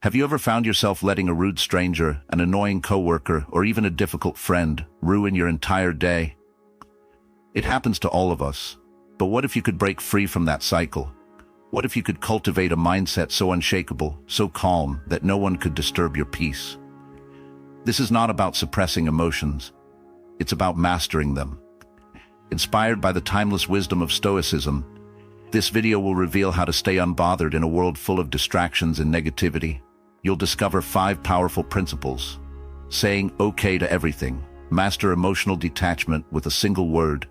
Have you ever found yourself letting a rude stranger, an annoying coworker, or even a difficult friend ruin your entire day? It happens to all of us. But what if you could break free from that cycle? What if you could cultivate a mindset so unshakable, so calm, that no one could disturb your peace? This is not about suppressing emotions. It's about mastering them. Inspired by the timeless wisdom of Stoicism, this video will reveal how to stay unbothered in a world full of distractions and negativity. You'll discover 5 powerful principles. Saying okay to everything. Master emotional detachment with a single word.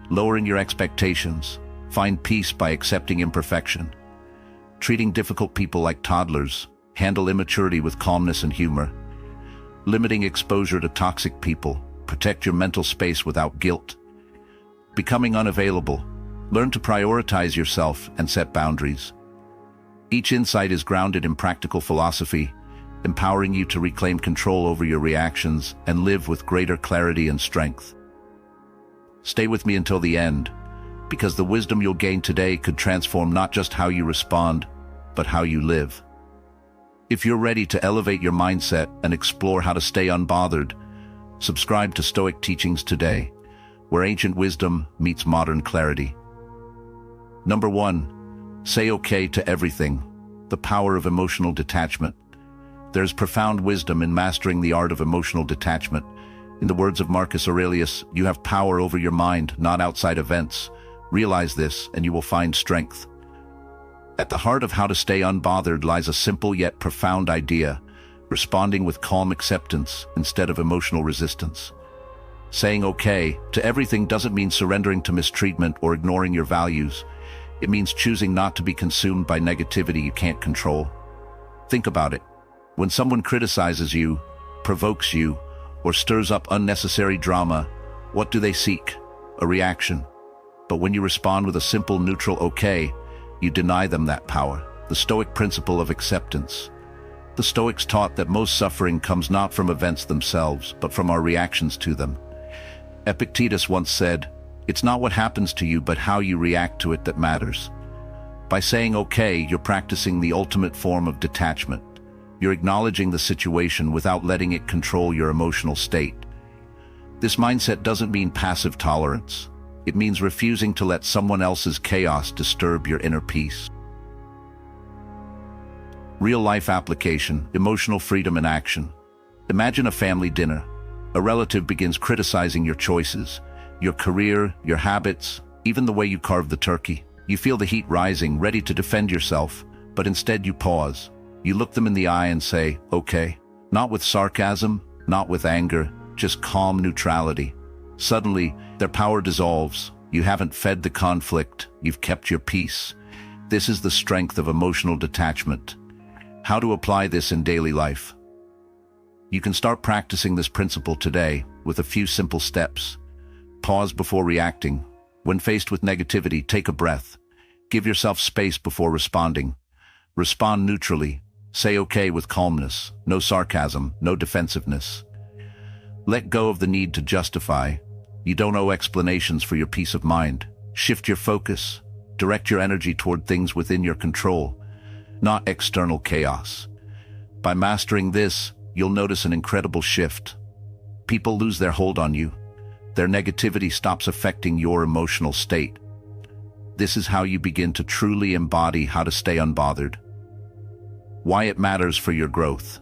Lowering your expectations. Find peace by accepting imperfection. Treating difficult people like toddlers. Handle immaturity with calmness and humor. Limiting exposure to toxic people. Protect your mental space without guilt. Becoming unavailable. Learn to prioritize yourself and set boundaries. Each insight is grounded in practical philosophy, empowering you to reclaim control over your reactions and live with greater clarity and strength. Stay with me until the end, because the wisdom you'll gain today could transform not just how you respond, but how you live. If you're ready to elevate your mindset and explore how to stay unbothered, subscribe to Stoic Teachings today, where ancient wisdom meets modern clarity. Number 1. Say okay to everything. The power of emotional detachment. There's profound wisdom in mastering the art of emotional detachment. In the words of Marcus Aurelius, you have power over your mind, not outside events. Realize this, and you will find strength. At the heart of how to stay unbothered lies a simple yet profound idea: responding with calm acceptance instead of emotional resistance. Saying okay to everything doesn't mean surrendering to mistreatment or ignoring your values. It means choosing not to be consumed by negativity you can't control. Think about it. When someone criticizes you, provokes you, or stirs up unnecessary drama, what do they seek? A reaction. But when you respond with a simple, neutral okay, you deny them that power. The Stoic principle of acceptance. The Stoics taught that most suffering comes not from events themselves, but from our reactions to them. Epictetus once said, "It's not what happens to you, but how you react to it that matters." By saying okay, you're practicing the ultimate form of detachment. You're acknowledging the situation without letting it control your emotional state. This mindset doesn't mean passive tolerance. It means refusing to let someone else's chaos disturb your inner peace. Real-life application, emotional freedom in action. Imagine a family dinner. A relative begins criticizing your choices, your career, your habits, even the way you carve the turkey. You feel the heat rising, ready to defend yourself, but instead you pause. You look them in the eye and say, okay. Not with sarcasm, not with anger, just calm neutrality. Suddenly, their power dissolves. You haven't fed the conflict, you've kept your peace. This is the strength of emotional detachment. How to apply this in daily life? You can start practicing this principle today with a few simple steps. Pause before reacting. When faced with negativity, take a breath. Give yourself space before responding. Respond neutrally. Say okay with calmness. No sarcasm, no defensiveness. Let go of the need to justify. You don't owe explanations for your peace of mind. Shift your focus. Direct your energy toward things within your control, not external chaos. By mastering this, you'll notice an incredible shift. People lose their hold on you. Their negativity stops affecting your emotional state. This is how you begin to truly embody how to stay unbothered. Why it matters for your growth.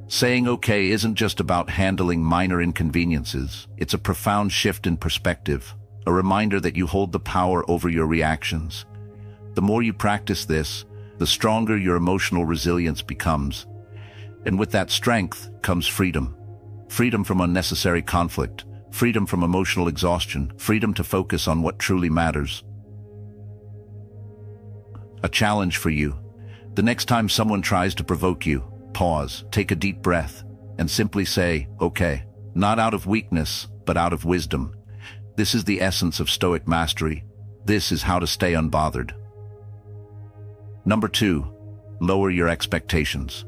Saying okay isn't just about handling minor inconveniences. It's a profound shift in perspective, a reminder that you hold the power over your reactions. The more you practice this, the stronger your emotional resilience becomes. And with that strength comes freedom. Freedom from unnecessary conflict, freedom from emotional exhaustion, freedom to focus on what truly matters. A challenge for you. The next time someone tries to provoke you, pause, take a deep breath, and simply say, okay. Not out of weakness, but out of wisdom. This is the essence of Stoic mastery. This is how to stay unbothered. Number 2, lower your expectations.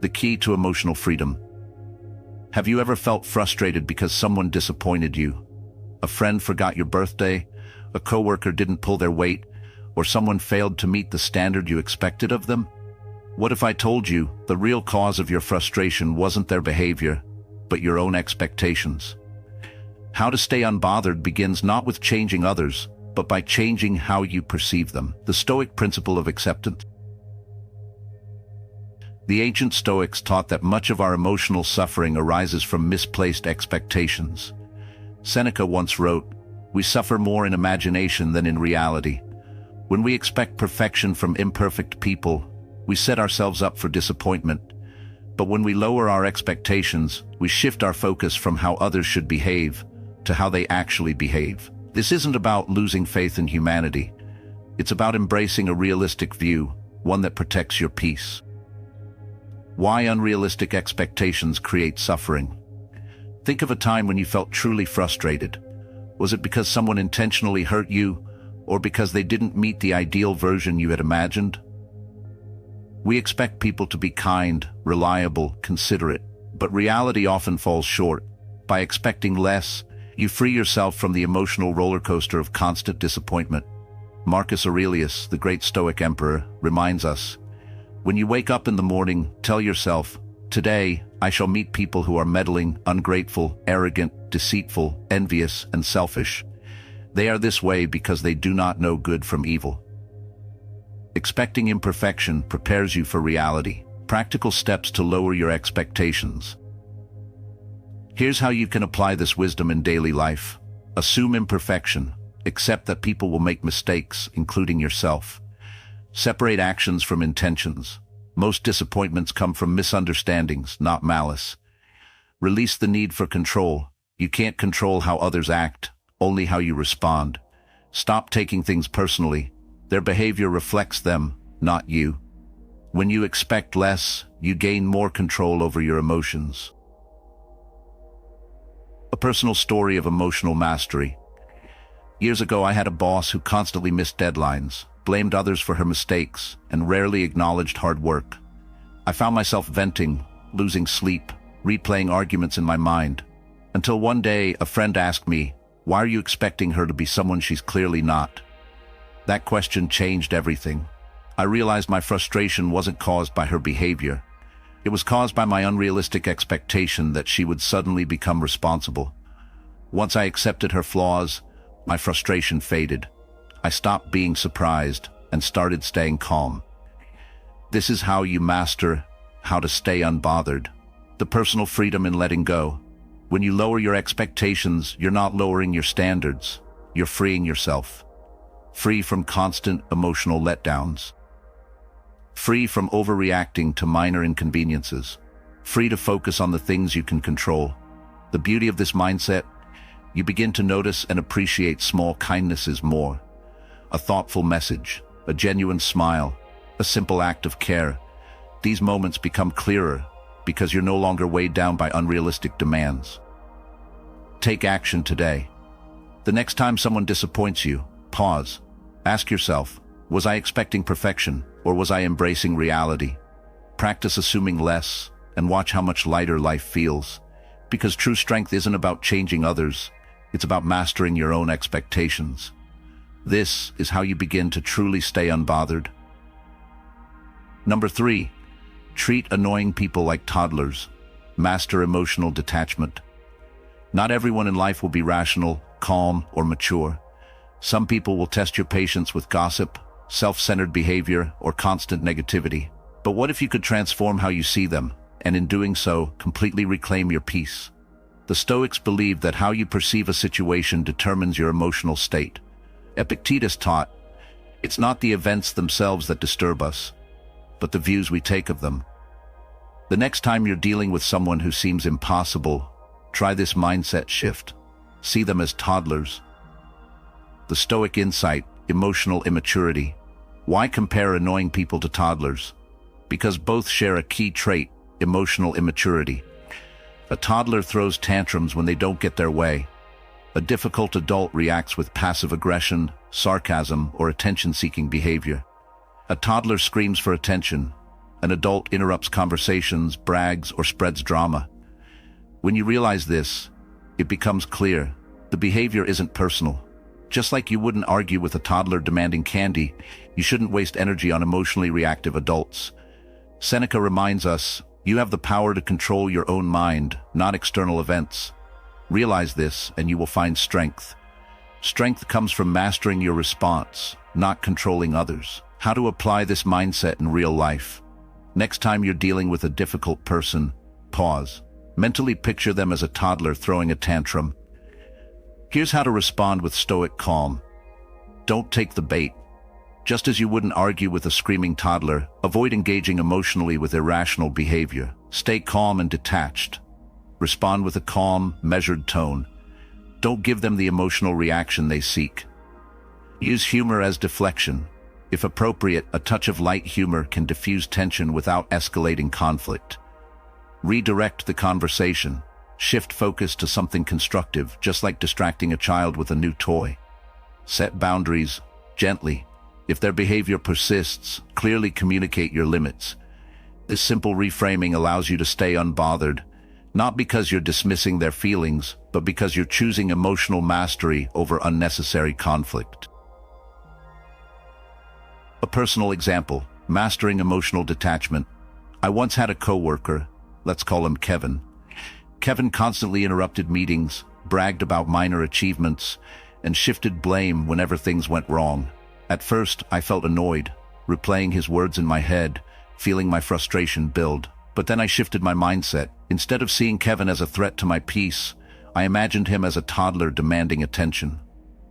The key to emotional freedom. Have you ever felt frustrated because someone disappointed you? A friend forgot your birthday, a coworker didn't pull their weight, or someone failed to meet the standard you expected of them? What if I told you the real cause of your frustration wasn't their behavior, but your own expectations? How to stay unbothered begins not with changing others, but by changing how you perceive them. The Stoic principle of acceptance. The ancient Stoics taught that much of our emotional suffering arises from misplaced expectations. Seneca once wrote, "We suffer more in imagination than in reality." When we expect perfection from imperfect people, we set ourselves up for disappointment. But when we lower our expectations, we shift our focus from how others should behave to how they actually behave. This isn't about losing faith in humanity. It's about embracing a realistic view, one that protects your peace. Why unrealistic expectations create suffering. Think of a time when you felt truly frustrated. Was it because someone intentionally hurt you, or because they didn't meet the ideal version you had imagined? We expect people to be kind, reliable, considerate, but reality often falls short. By expecting less, you free yourself from the emotional roller coaster of constant disappointment. Marcus Aurelius, the great Stoic emperor, reminds us, when you wake up in the morning, tell yourself, "Today, I shall meet people who are meddling, ungrateful, arrogant, deceitful, envious, and selfish. They are this way because they do not know good from evil." Expecting imperfection prepares you for reality. Practical steps to lower your expectations. Here's how you can apply this wisdom in daily life. Assume imperfection. Accept that people will make mistakes, including yourself. Separate actions from intentions. Most disappointments come from misunderstandings, not malice. Release the need for control. You can't control how others act, only how you respond. Stop taking things personally. Their behavior reflects them, not you. When you expect less, you gain more control over your emotions. A personal story of emotional mastery. Years ago, I had a boss who constantly missed deadlines, blamed others for her mistakes, and rarely acknowledged hard work. I found myself venting, losing sleep, replaying arguments in my mind, until one day a friend asked me, "Why are you expecting her to be someone she's clearly not?" That question changed everything. I realized my frustration wasn't caused by her behavior. It was caused by my unrealistic expectation that she would suddenly become responsible. Once I accepted her flaws, my frustration faded. I stopped being surprised and started staying calm. This is how you master how to stay unbothered. The personal freedom in letting go. When you lower your expectations, you're not lowering your standards. You're freeing yourself. Free from constant emotional letdowns. Free from overreacting to minor inconveniences. Free to focus on the things you can control. The beauty of this mindset, you begin to notice and appreciate small kindnesses more. A thoughtful message, a genuine smile, a simple act of care. These moments become clearer because you're no longer weighed down by unrealistic demands. Take action today. The next time someone disappoints you, pause. Ask yourself, was I expecting perfection or was I embracing reality? Practice assuming less and watch how much lighter life feels. Because true strength isn't about changing others, it's about mastering your own expectations. This is how you begin to truly stay unbothered. Number 3, treat annoying people like toddlers. Master emotional detachment. Not everyone in life will be rational, calm, or mature. Some people will test your patience with gossip, self-centered behavior, or constant negativity. But what if you could transform how you see them, and in doing so, completely reclaim your peace? The Stoics believed that how you perceive a situation determines your emotional state. Epictetus taught, it's not the events themselves that disturb us, but the views we take of them. The next time you're dealing with someone who seems impossible, try this mindset shift. See them as toddlers. The Stoic insight, emotional immaturity. Why compare annoying people to toddlers? Because both share a key trait, emotional immaturity. A toddler throws tantrums when they don't get their way. A difficult adult reacts with passive aggression, sarcasm, or attention-seeking behavior. A toddler screams for attention. An adult interrupts conversations, brags, or spreads drama. When you realize this, it becomes clear. The behavior isn't personal. Just like you wouldn't argue with a toddler demanding candy, you shouldn't waste energy on emotionally reactive adults. Seneca reminds us, you have the power to control your own mind, not external events. Realize this, and you will find strength. Strength comes from mastering your response, not controlling others. How to apply this mindset in real life? Next time you're dealing with a difficult person, pause. Mentally picture them as a toddler throwing a tantrum. Here's how to respond with stoic calm. Don't take the bait. Just as you wouldn't argue with a screaming toddler, avoid engaging emotionally with irrational behavior. Stay calm and detached. Respond with a calm, measured tone. Don't give them the emotional reaction they seek. Use humor as deflection. If appropriate, a touch of light humor can diffuse tension without escalating conflict. Redirect the conversation. Shift focus to something constructive, just like distracting a child with a new toy. Set boundaries, gently. If their behavior persists, clearly communicate your limits. This simple reframing allows you to stay unbothered, not because you're dismissing their feelings, but because you're choosing emotional mastery over unnecessary conflict. A personal example, mastering emotional detachment. I once had a coworker, let's call him Kevin. Kevin constantly interrupted meetings, bragged about minor achievements, and shifted blame whenever things went wrong. At first, I felt annoyed, replaying his words in my head, feeling my frustration build. But then I shifted my mindset. Instead of seeing Kevin as a threat to my peace, I imagined him as a toddler demanding attention.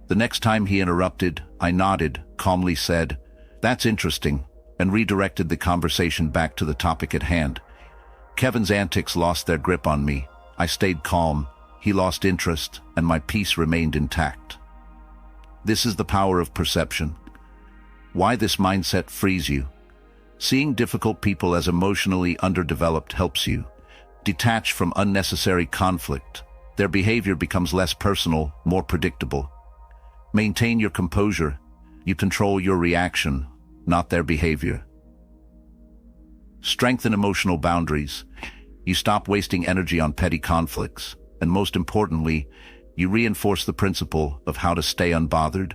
The next time he interrupted, I nodded, calmly said, "That's interesting," and redirected the conversation back to the topic at hand. Kevin's antics lost their grip on me. I stayed calm, he lost interest, and my peace remained intact. This is the power of perception. Why this mindset frees you. Seeing difficult people as emotionally underdeveloped helps you. Detach from unnecessary conflict. Their behavior becomes less personal, more predictable. Maintain your composure. You control your reaction, not their behavior. Strengthen emotional boundaries. You stop wasting energy on petty conflicts. And most importantly, you reinforce the principle of how to stay unbothered.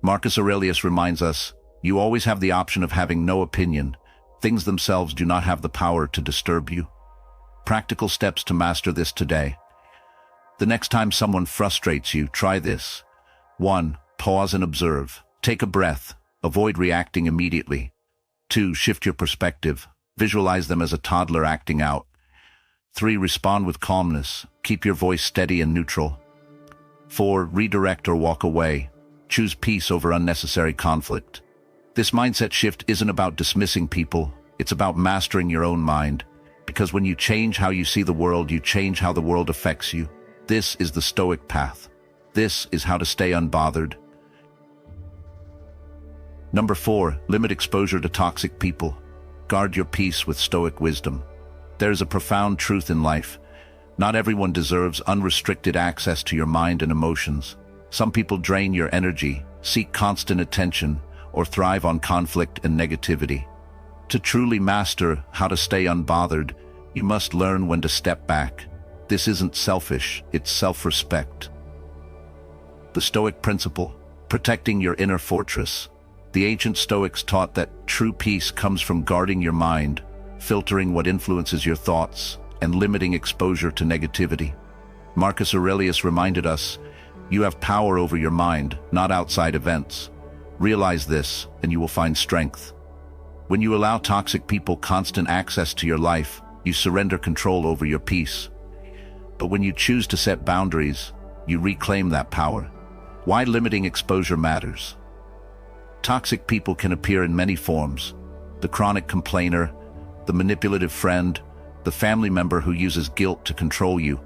Marcus Aurelius reminds us, you always have the option of having no opinion. Things themselves do not have the power to disturb you. Practical steps to master this today. The next time someone frustrates you, try this. 1. Pause and observe. Take a breath. Avoid reacting immediately. 2. Shift your perspective. Visualize them as a toddler acting out. 3. Respond with calmness. Keep your voice steady and neutral. 4. Redirect or walk away. Choose peace over unnecessary conflict. This mindset shift isn't about dismissing people, it's about mastering your own mind. Because when you change how you see the world, you change how the world affects you. This is the Stoic path. This is how to stay unbothered. Number 4, limit exposure to toxic people. Guard your peace with Stoic wisdom. There is a profound truth in life. Not everyone deserves unrestricted access to your mind and emotions. Some people drain your energy, seek constant attention, or thrive on conflict and negativity. To truly master how to stay unbothered, you must learn when to step back. This isn't selfish, it's self-respect. The Stoic principle, protecting your inner fortress. The ancient Stoics taught that true peace comes from guarding your mind, filtering what influences your thoughts, and limiting exposure to negativity. Marcus Aurelius reminded us, you have power over your mind, not outside events. Realize this, and you will find strength. When you allow toxic people constant access to your life, you surrender control over your peace. But when you choose to set boundaries, you reclaim that power. Why limiting exposure matters. Toxic people can appear in many forms. The chronic complainer, the manipulative friend, the family member who uses guilt to control you.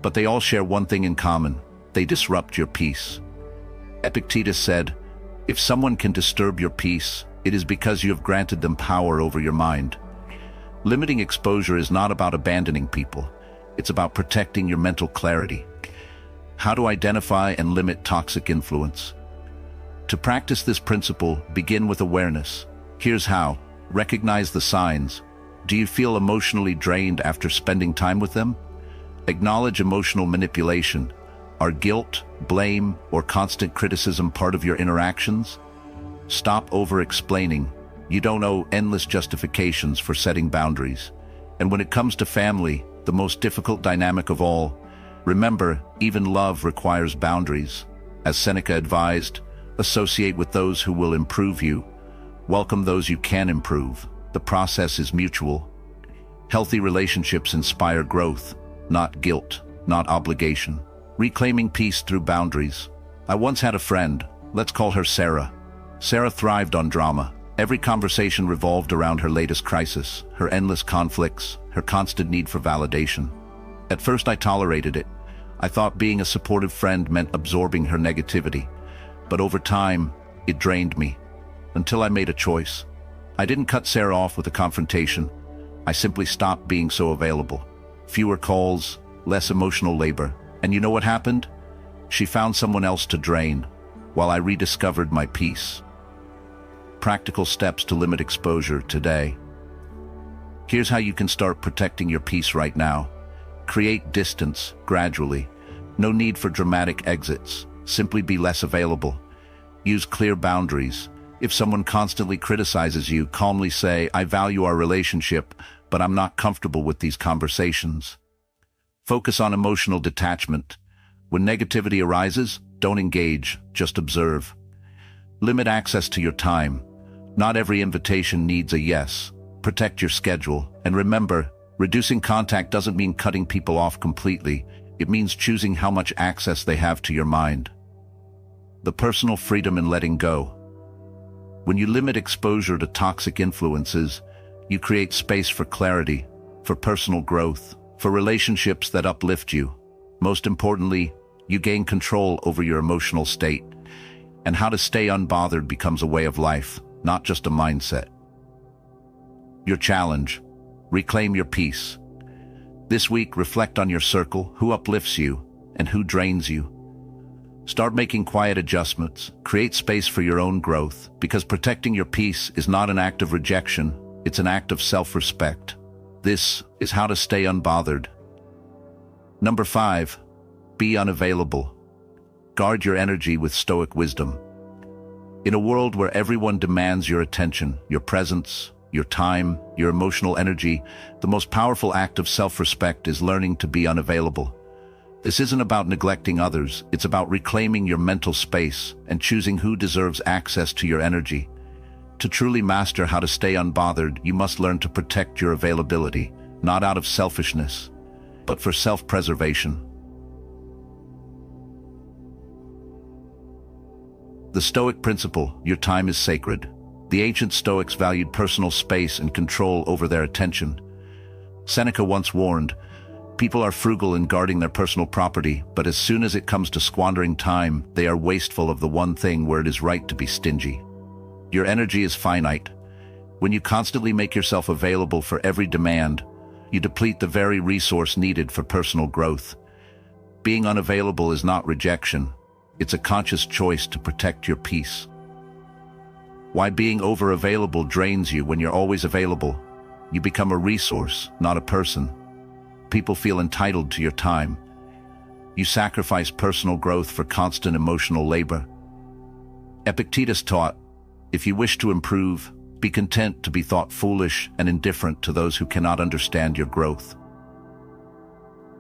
But they all share one thing in common. They disrupt your peace. Epictetus said, if someone can disturb your peace, it is because you have granted them power over your mind. Limiting exposure is not about abandoning people. It's about protecting your mental clarity. How to identify and limit toxic influence. To practice this principle, begin with awareness. Here's how. Recognize the signs. Do you feel emotionally drained after spending time with them? Acknowledge emotional manipulation. Are guilt, blame, or constant criticism part of your interactions? Stop over-explaining. You don't owe endless justifications for setting boundaries. And when it comes to family, the most difficult dynamic of all, remember, even love requires boundaries. As Seneca advised, associate with those who will improve you. Welcome those you can improve. The process is mutual. Healthy relationships inspire growth, not guilt, not obligation. Reclaiming peace through boundaries. I once had a friend, let's call her Sarah. Sarah thrived on drama. Every conversation revolved around her latest crisis, her endless conflicts, her constant need for validation. At first I tolerated it. I thought being a supportive friend meant absorbing her negativity. But over time, it drained me. Until I made a choice. I didn't cut Sarah off with a confrontation. I simply stopped being so available. Fewer calls, less emotional labor. And you know what happened? She found someone else to drain, while I rediscovered my peace. Practical steps to limit exposure today. Here's how you can start protecting your peace right now. Create distance gradually. No need for dramatic exits. Simply be less available. Use clear boundaries. If someone constantly criticizes you, calmly say, I value our relationship, but I'm not comfortable with these conversations. Focus on emotional detachment. When negativity arises, don't engage, just observe. Limit access to your time. Not every invitation needs a yes. Protect your schedule. And remember, reducing contact doesn't mean cutting people off completely. It means choosing how much access they have to your mind. The personal freedom in letting go. When you limit exposure to toxic influences, you create space for clarity, for personal growth, for relationships that uplift you. Most importantly, you gain control over your emotional state. And how to stay unbothered becomes a way of life, not just a mindset. Your challenge: reclaim your peace. This week, reflect on your circle, who uplifts you and who drains you. Start making quiet adjustments, create space for your own growth, because protecting your peace is not an act of rejection, it's an act of self-respect. This is how to stay unbothered. Number 5, be unavailable. Guard your energy with Stoic wisdom. In a world where everyone demands your attention, your presence, your time, your emotional energy, the most powerful act of self-respect is learning to be unavailable. This isn't about neglecting others, it's about reclaiming your mental space and choosing who deserves access to your energy. To truly master how to stay unbothered, you must learn to protect your availability, not out of selfishness, but for self-preservation. The Stoic principle, your time is sacred. The ancient Stoics valued personal space and control over their attention. Seneca once warned, people are frugal in guarding their personal property, but as soon as it comes to squandering time, they are wasteful of the one thing where it is right to be stingy. Your energy is finite. When you constantly make yourself available for every demand, you deplete the very resource needed for personal growth. Being unavailable is not rejection. It's a conscious choice to protect your peace. Why being over-available drains you when you're always available? You become a resource, not a person. People feel entitled to your time. You sacrifice personal growth for constant emotional labor. Epictetus taught, if you wish to improve, be content to be thought foolish and indifferent to those who cannot understand your growth.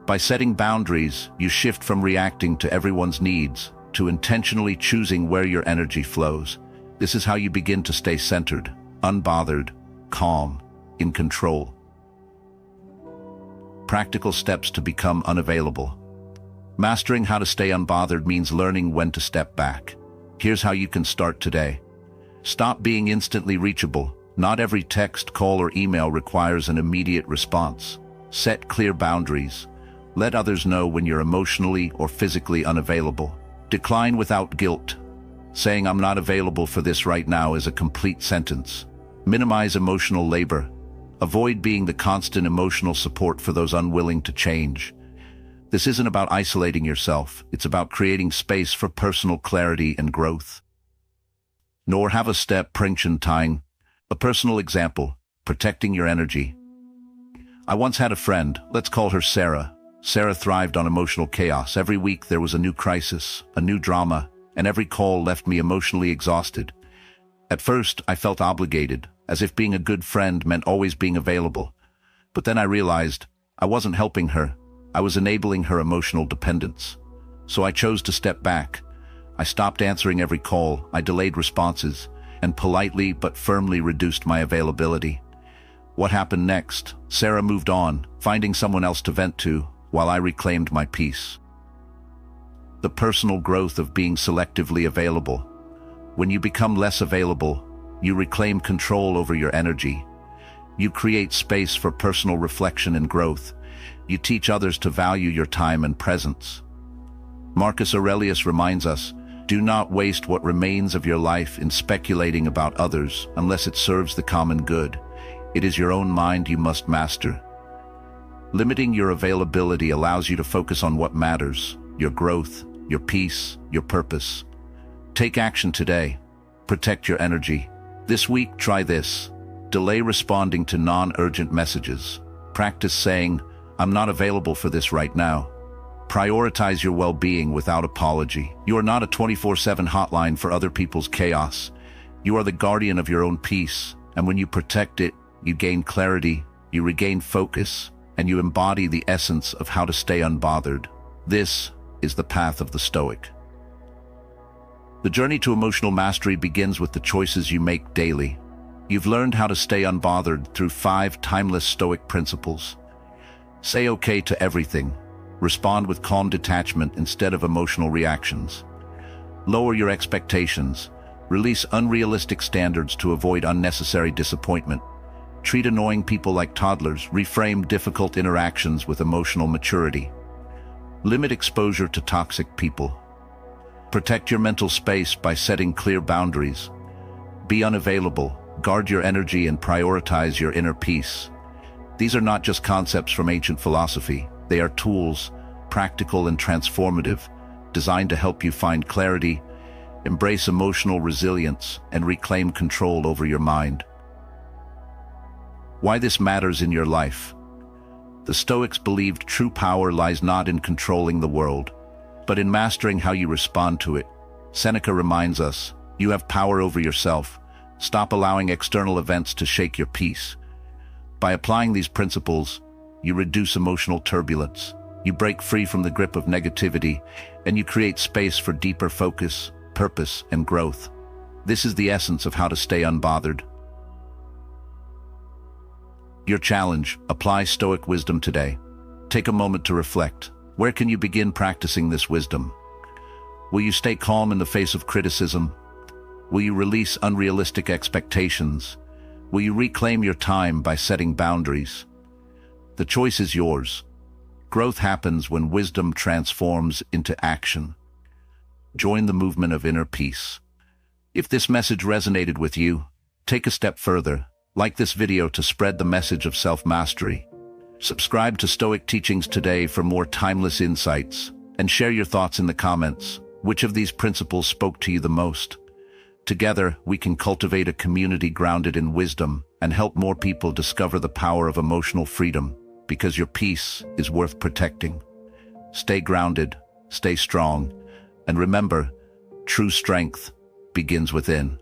By setting boundaries, you shift from reacting to everyone's needs to intentionally choosing where your energy flows. This is how you begin to stay centered, unbothered, calm, in control. Practical steps to become unavailable. Mastering how to stay unbothered means learning when to step back. Here's how you can start today. Stop being instantly reachable. Not every text, call, or email requires an immediate response. Set clear boundaries. Let others know when you're emotionally or physically unavailable. Decline without guilt. Saying I'm not available for this right now is a complete sentence. Minimize emotional labor. Avoid being the constant emotional support for those unwilling to change. This isn't about isolating yourself, it's about creating space for personal clarity and growth. Nor have a step time. A personal example, protecting your energy. I once had a friend, let's call her Sarah. Sarah thrived on emotional chaos. Every week there was a new crisis, a new drama, and every call left me emotionally exhausted. At first, I felt obligated. as if being a good friend meant always being available. But then I realized I wasn't helping her. I was enabling her emotional dependence. So I chose to step back. I stopped answering every call, I delayed responses, and politely but firmly reduced my availability. What happened next? Sarah moved on, finding someone else to vent to, while I reclaimed my peace. The personal growth of being selectively available. When you become less available, you reclaim control over your energy. You create space for personal reflection and growth. You teach others to value your time and presence. Marcus Aurelius reminds us, do not waste what remains of your life in speculating about others unless it serves the common good. It is your own mind you must master. Limiting your availability allows you to focus on what matters, your growth, your peace, your purpose. Take action today. Protect your energy. This week, try this. Delay responding to non-urgent messages. Practice saying, I'm not available for this right now. Prioritize your well-being without apology. You are not a 24/7 hotline for other people's chaos. You are the guardian of your own peace, and when you protect it, you gain clarity, you regain focus, and you embody the essence of how to stay unbothered. This is the path of the Stoic. The journey to emotional mastery begins with the choices you make daily. You've learned how to stay unbothered through 5 timeless Stoic principles. Say okay to everything. Respond with calm detachment instead of emotional reactions. Lower your expectations. Release unrealistic standards to avoid unnecessary disappointment. Treat annoying people like toddlers. Reframe difficult interactions with emotional maturity. Limit exposure to toxic people. Protect your mental space by setting clear boundaries. Be unavailable. Guard your energy and prioritize your inner peace. These are not just concepts from ancient philosophy. They are tools, practical and transformative, designed to help you find clarity, embrace emotional resilience, and reclaim control over your mind. Why this matters in your life. The Stoics believed true power lies not in controlling the world, but in mastering how you respond to it. Seneca reminds us, you have power over yourself. Stop allowing external events to shake your peace. By applying these principles, you reduce emotional turbulence, you break free from the grip of negativity, and you create space for deeper focus, purpose, and growth. This is the essence of how to stay unbothered. Your challenge: apply Stoic wisdom today. Take a moment to reflect. Where can you begin practicing this wisdom? Will you stay calm in the face of criticism? Will you release unrealistic expectations? Will you reclaim your time by setting boundaries? The choice is yours. Growth happens when wisdom transforms into action. Join the movement of inner peace. If this message resonated with you, take a step further. Like this video to spread the message of self-mastery. Subscribe to Stoic Teachings today for more timeless insights, and share your thoughts in the comments. Which of these principles spoke to you the most? Together, we can cultivate a community grounded in wisdom and help more people discover the power of emotional freedom, because your peace is worth protecting. Stay grounded, stay strong, and remember, true strength begins within.